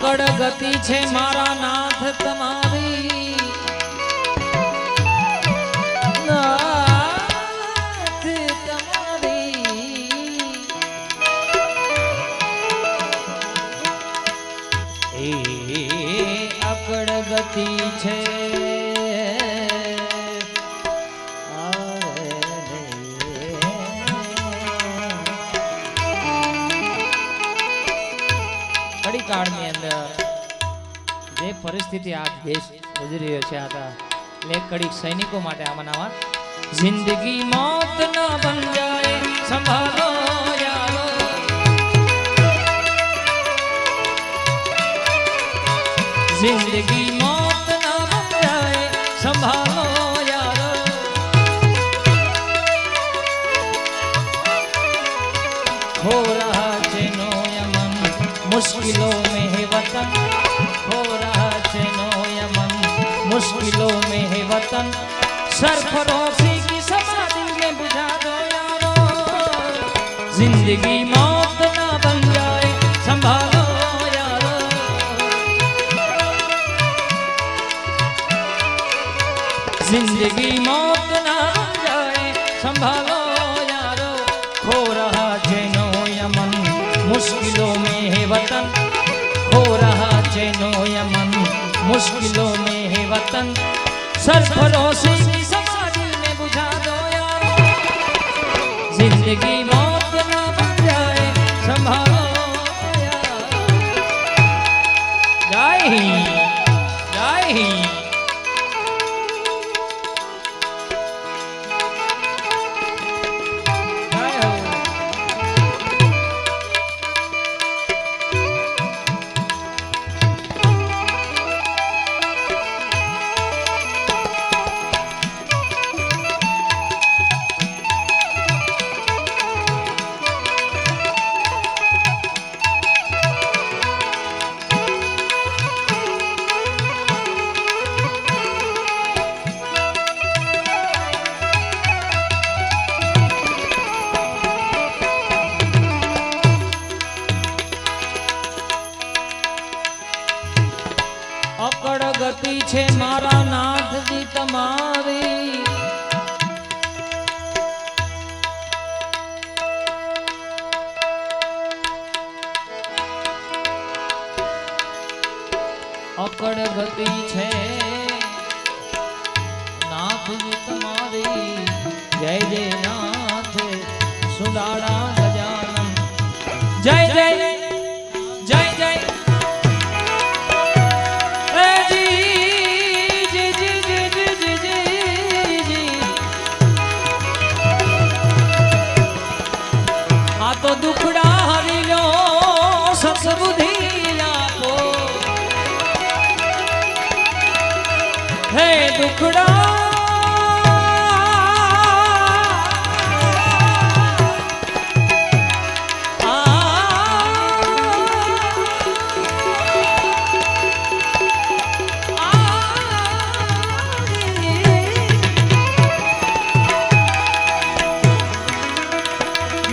અકડ ગતિ છે મારા નાથ તમારી, નાથ તમારી એ અકડ ગતિ છે કાળની અંદર જે પરિસ્થિતિ આ દેશ ગુજરી રહ્યો છે આતા એટલે કડીક સૈનિકો માટે આમાં નાવા જિંદગી મોત ન બન જાય સંભાળો યારો, જિંદગી મોત ન બન જાય સંભાળો યારો, हो रहा चैनो यमन मुश्किलों में है वतन, हो रहा चैनो यमन मुश्किलों में है वतन, सरफरोशी की समाधि में बुझा दो यारो, जिंदगी मौत ना बन जाए संभालो यारो, जिंदगी मौत ना बन जाए संभालो यारो, खो रहा चैनो यमन मुश्किलों में है वतन, खो रहा चैनो यमन मुश्किलों में है वतन, सरफरोशी की समाधि में बुझा दो यारो, जिंदगी मौत ना बन जाए संभालो यारो। जय हिंद, जय हिंद। અકડ ગતિ છે મારા નાથજી તમારી, અકડ ગતિ છે નાથજી તમારી, જય જય નાથ સુડાળા ગજાનન, જય જય જય જય तो दुखड़ा हरि लो सत्बुद्धि आपो, हे दुखड़ा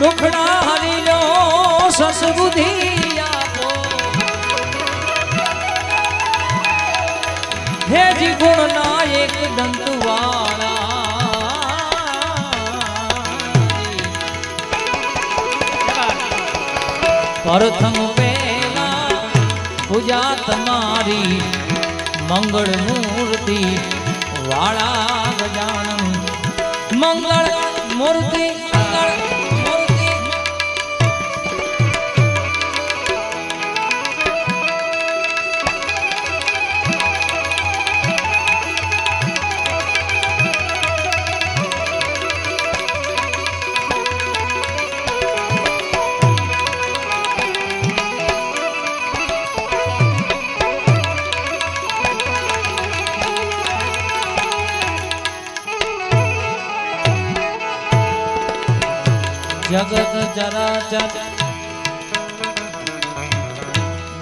दुखड़ा हरि लो सत्बुद्धि आपो, हे जी गुण नायक दंतवाला, प्रथम पेला पूजा तमारी मंगल मूर्ति वाला गजानन, मंगल मूर्ति मंगल जगत चराचर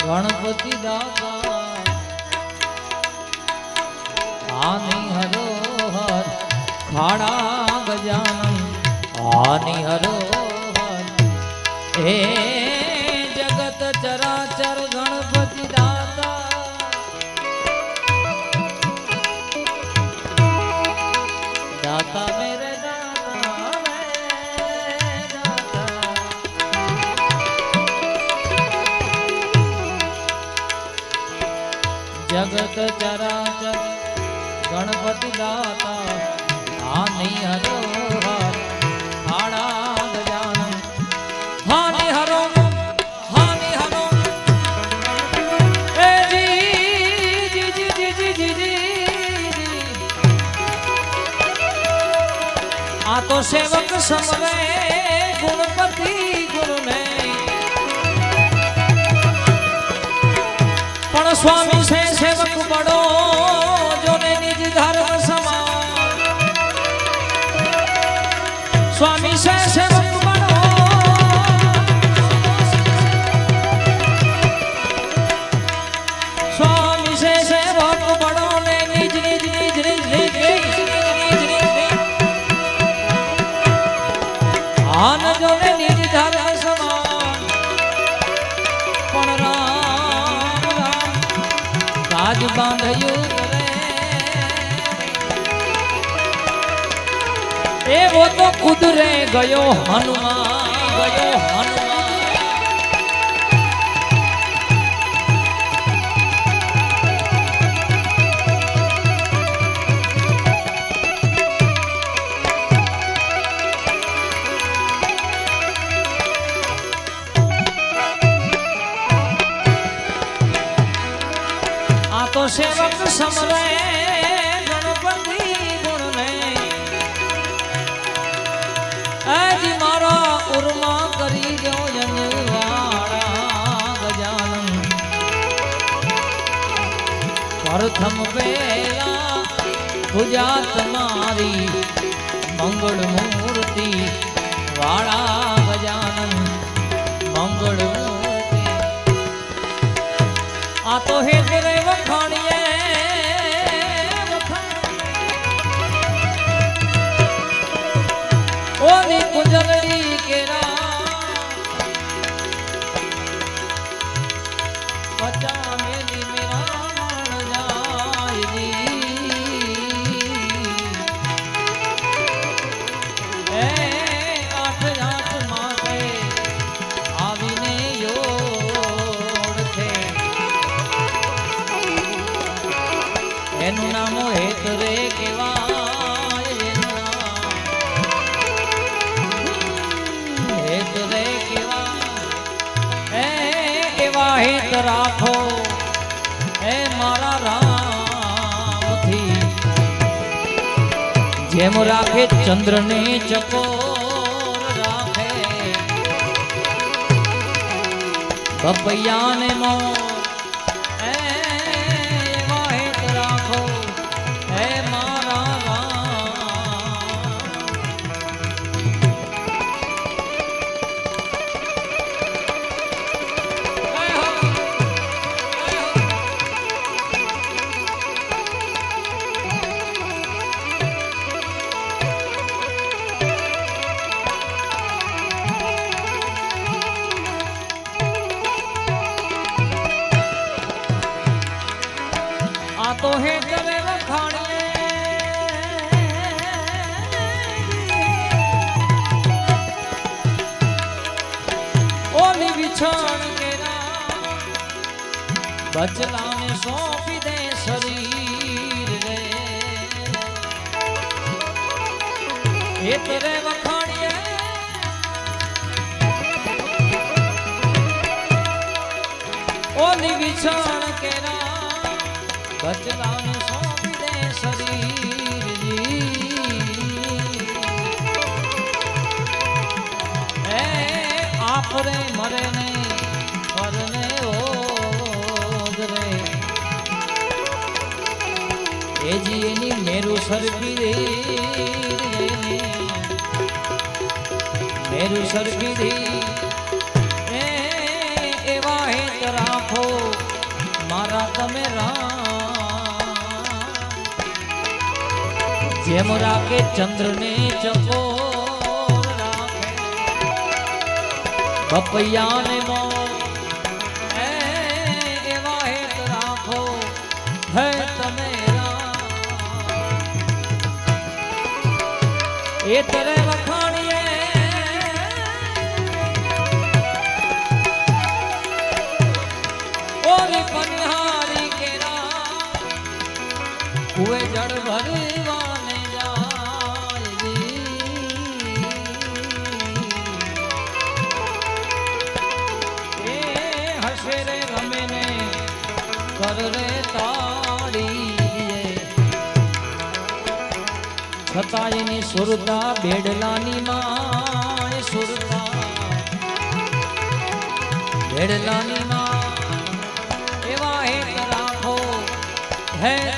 गणपति दाता, आनि हरोहर खाड़ा गजानन, आनि हरोहर हे जगत चराचर गणपति दाता। जगत चराचर गणपति दाता हानि हरो हाड़ा गजानन हानि हरो ए जी जी जी जी जी जी जी आ तो सेवक समरे गुणपति गुरु ने पण स्वामी से सेवक बड़ो जो ने निज धर्म समान स्वामी से सेवक बड़ो स्वामी से सेवक बड़ो ने निज निज निज निज निज आन जो ने निज धर्म समान पण राज बांधयु रे वो तो कुदरे गयो हनुमान तो सेवक समरे गणपति गुण ने आज मारा उर्मा करी जो जनवाड़ा गजानन प्रथम बेला पूजा तुम्हारी मंगल मूर्ति वाड़ा गजानन मंगल मूर्ति आ तो हे तेरे वखाणिए ओनी कुंजलड़ी केरा बचा मेरी मेरा मान जाए जी ए आठ माते आवीने योड़ थे એનું નામ હેત રે કેવાય હેત રે કેવાય એવા હેત રાખો એ મારા રામથી જેમ રાખે ચંદ્રને ચકોર રાખે પપૈયાને મોર तो हे करे वखाणिए ओली बिछाण केरा बचला ने सौंपी दे शरीर रे हे तेरे वखाणिए ओली बिछाण केरा बचला ने सौंपी दे शरीर जी ए आपरे मरे ने परने ओद रे ए जी एनी मेरु सरकी दे मेरु सरकी दे एवा हेत राखो मारा तमे राम જેમ રાખે ચંદ્રને ચકોર રાખે બપૈયાને મોર એવા હેત રાખો હે તમે એ તરે વખાણીએ ઓલી પનિહારી કેરા ઘર રે તારી છતાં એની સુરતા બેડલાની માં સુરતા બેડલાની માં એવા એક રાખો હે